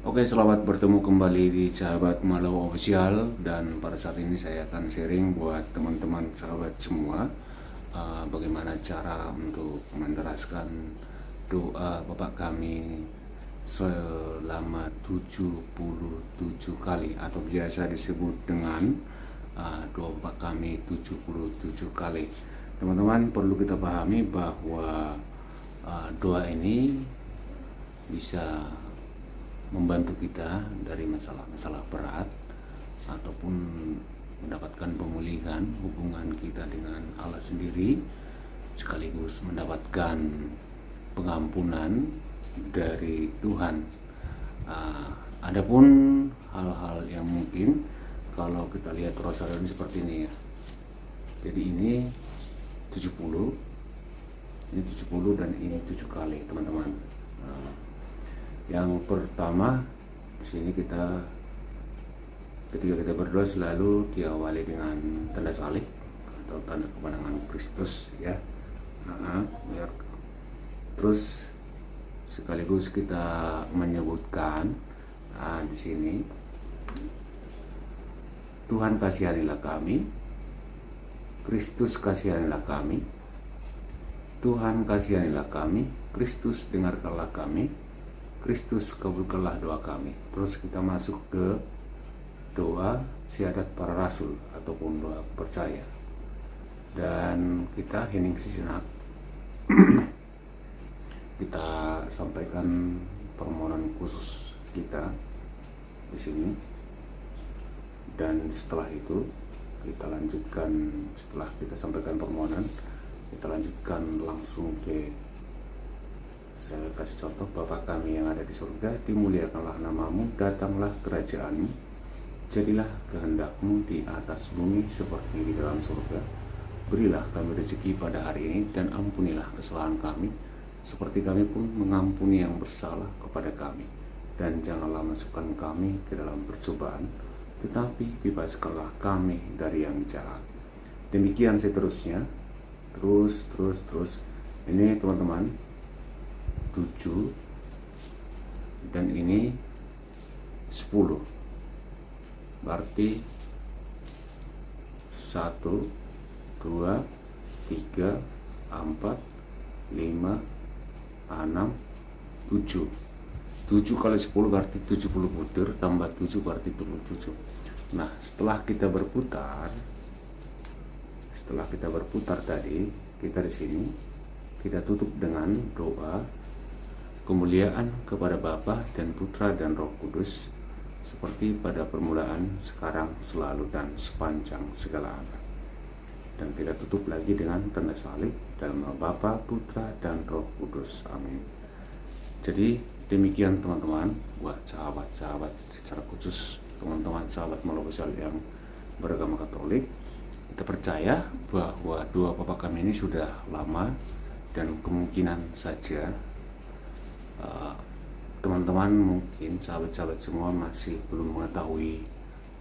Oke, selamat bertemu kembali di Sahabat Malau Official. Dan pada saat ini saya akan sharing buat teman-teman sahabat semua bagaimana cara untuk menderaskan doa Bapak kami selama 77 kali, atau biasa disebut dengan doa Bapak kami 77 kali. Teman-teman, perlu kita pahami bahwa doa ini bisa membantu kita dari masalah-masalah berat ataupun mendapatkan pemulihan hubungan kita dengan Allah sendiri, sekaligus mendapatkan pengampunan dari Tuhan. Adapun hal-hal yang mungkin kalau kita lihat rosarion seperti ini ya. Jadi ini 70, ini 70 dan ini 7 kali, teman-teman. Yang pertama, di sini ketika kita berdoa selalu diawali dengan tanda salib atau tanda kemenangan Kristus ya. Terus sekaligus kita menyebutkan di sini, Tuhan kasihanilah kami, Kristus kasihanilah kami, Tuhan kasihanilah kami, Kristus dengarkanlah kami, Kristus kabulkanlah doa kami. Terus kita masuk ke doa syahadat para rasul ataupun doa percaya. Dan kita hening sejenak. Kita sampaikan permohonan khusus kita di sini. Dan setelah itu kita lanjutkan, setelah kita sampaikan permohonan, kita lanjutkan langsung ke, saya kasih contoh, Bapa kami yang ada di surga, dimuliakanlah namamu, datanglah kerajaanmu, jadilah kehendakmu di atas bumi seperti di dalam surga. Berilah kami rezeki pada hari ini, dan ampunilah kesalahan kami, seperti kami pun mengampuni yang bersalah kepada kami. Dan janganlah masukkan kami ke dalam percobaan, tetapi bebaskanlah kami dari yang jahat. Demikian seterusnya, terus. Ini teman-teman 7 dan ini 10, berarti 1, 2, 3, 4, 5, 6, 7. 7 kali 10 berarti 70 butir, tambah 7 berarti 77. Nah, setelah kita berputar tadi, kita di sini kita tutup dengan doa kemuliaan kepada Bapa dan Putra dan Roh Kudus, seperti pada permulaan, sekarang, selalu, dan sepanjang segala abad. Dan kita tutup lagi dengan tanda salib dalam nama Bapa, Putra, dan Roh Kudus. Amin. Jadi demikian teman-teman, buat sahabat-sahabat secara khusus, teman-teman sahabat Malau Official yang beragama Katolik, kita percaya bahwa doa Bapa kami ini sudah lama, dan kemungkinan saja teman-teman mungkin sahabat-sahabat semua masih belum mengetahui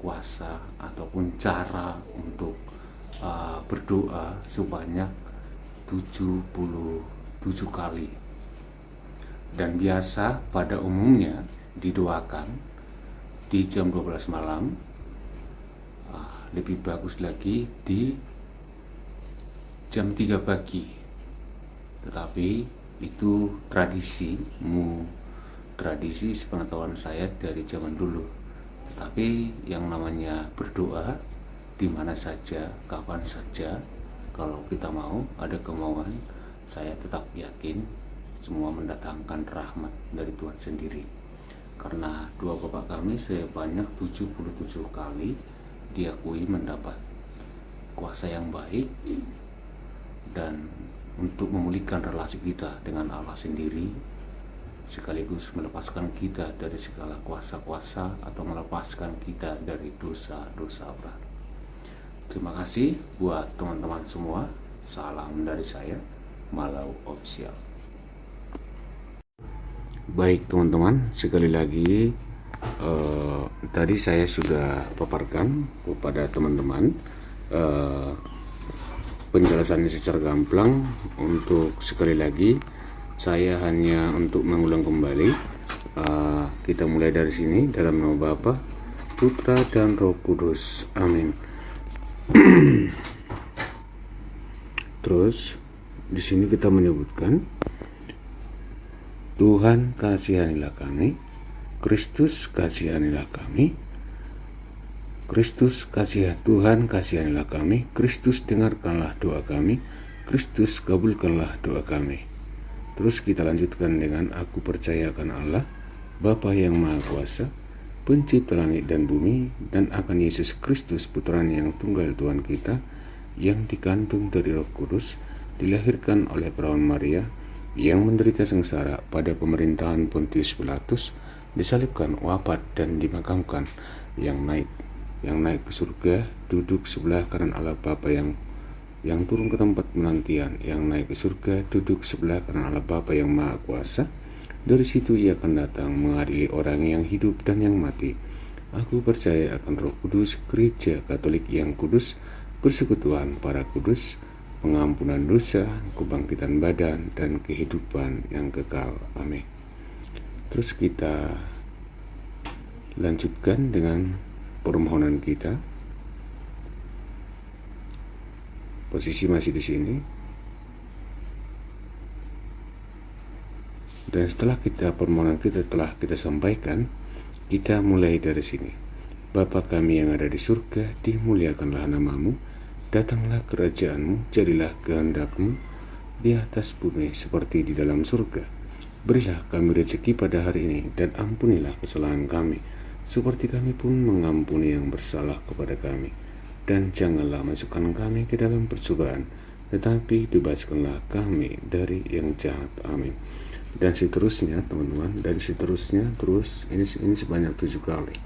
kuasa ataupun cara untuk berdoa sebanyak 77 kali. Dan biasa pada umumnya didoakan di jam 12 malam, lebih bagus lagi di jam 3 pagi. Tetapi itu tradisi sepengetahuan saya dari zaman dulu. Tetapi yang namanya berdoa di mana saja, kapan saja, kalau kita mau, ada kemauan, saya tetap yakin semua mendatangkan rahmat dari Tuhan sendiri. Karena doa Bapak kami sebanyak 77 kali diakui mendapat kuasa yang baik dan untuk memulihkan relasi kita dengan Allah sendiri, sekaligus melepaskan kita dari segala kuasa-kuasa atau melepaskan kita dari dosa-dosa berat. Terima kasih buat teman-teman semua. Salam dari saya, Malau Official. Baik teman-teman, sekali lagi tadi saya sudah paparkan kepada teman-teman penjelasannya secara gamblang. Untuk sekali lagi, saya hanya untuk mengulang kembali doa. Kita mulai dari sini dalam nama Bapa, Putra dan Roh Kudus. Amin. Terus di sini kita menyebutkan Tuhan kasihanilah kami, Kristus kasihanilah kami, Kristus Tuhan kasihanilah kami, Kristus dengarkanlah doa kami, Kristus kabulkanlah doa kami. Terus kita lanjutkan dengan aku percaya akan Allah, Bapa yang Maha Kuasa, Pencipta langit dan bumi, dan akan Yesus Kristus Putranya yang tunggal Tuhan kita, yang dikandung dari Roh Kudus, dilahirkan oleh perawan Maria, yang menderita sengsara pada pemerintahan Pontius Pilatus, disalibkan, wafat dan dimakamkan, yang naik ke surga, duduk sebelah kanan Allah Bapa, yang turun ke tempat penantian, yang naik ke surga, duduk sebelah kanan Allah Bapa yang Maha Kuasa. Dari situ ia akan datang mengadili orang yang hidup dan yang mati. Aku percaya akan Roh Kudus, Gereja Katolik yang kudus, persekutuan para kudus, pengampunan dosa, kebangkitan badan, dan kehidupan yang kekal. Amin. Terus kita lanjutkan dengan permohonan kita. Posisi masih di sini. Dan setelah permohonan kita telah kita sampaikan, kita mulai dari sini. Bapa kami yang ada di surga, dimuliakanlah namamu, datanglah kerajaanmu, jadilah kehendakmu di atas bumi seperti di dalam surga. Berilah kami rezeki pada hari ini, dan ampunilah kesalahan kami, seperti kami pun mengampuni yang bersalah kepada kami. Dan janganlah masukkan kami ke dalam percobaan, tetapi bebaskanlah kami dari yang jahat. Amin. Dan seterusnya teman-teman, dan seterusnya terus, ini sebanyak 7 kali,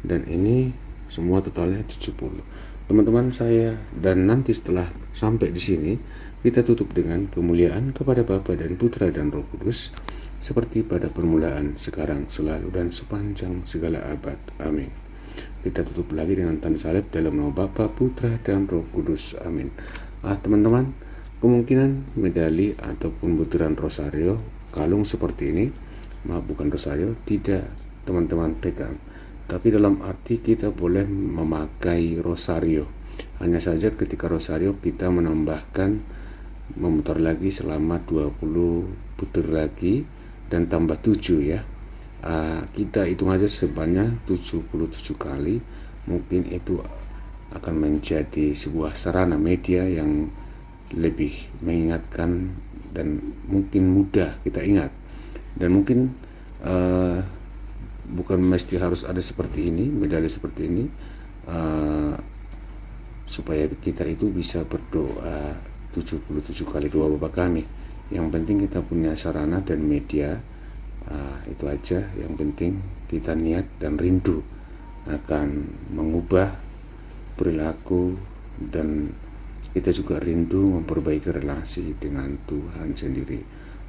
dan ini semua totalnya 70. Teman-teman saya, dan nanti setelah sampai di sini kita tutup dengan kemuliaan kepada Bapa dan Putra dan Roh Kudus, seperti pada permulaan, sekarang, selalu, dan sepanjang segala abad. Amin. Kita tutup lagi dengan tanda salib dalam nama Bapa, Putra dan Roh Kudus. Amin. Teman-teman, kemungkinan medali ataupun butiran rosario, kalung seperti ini, bukan rosario, tidak teman-teman pegang, tapi dalam arti kita boleh memakai rosario. Hanya saja ketika rosario kita menambahkan, memutar lagi selama 20 butir lagi, dan tambah 7 ya. Kita hitung aja sebanyak 77 kali. Mungkin itu akan menjadi sebuah sarana media yang lebih mengingatkan dan mungkin mudah kita ingat, dan mungkin bukan mesti harus ada seperti ini, medali seperti ini, supaya kita itu bisa berdoa 77 kali doa Bapa kami. Yang penting kita punya sarana dan media, itu aja. Yang penting kita niat dan rindu akan mengubah perilaku, dan kita juga rindu memperbaiki relasi dengan Tuhan sendiri.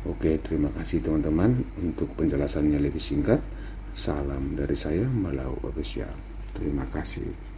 Oke, terima kasih teman-teman. Untuk penjelasannya lebih singkat, salam dari saya, Malau Official. Terima kasih.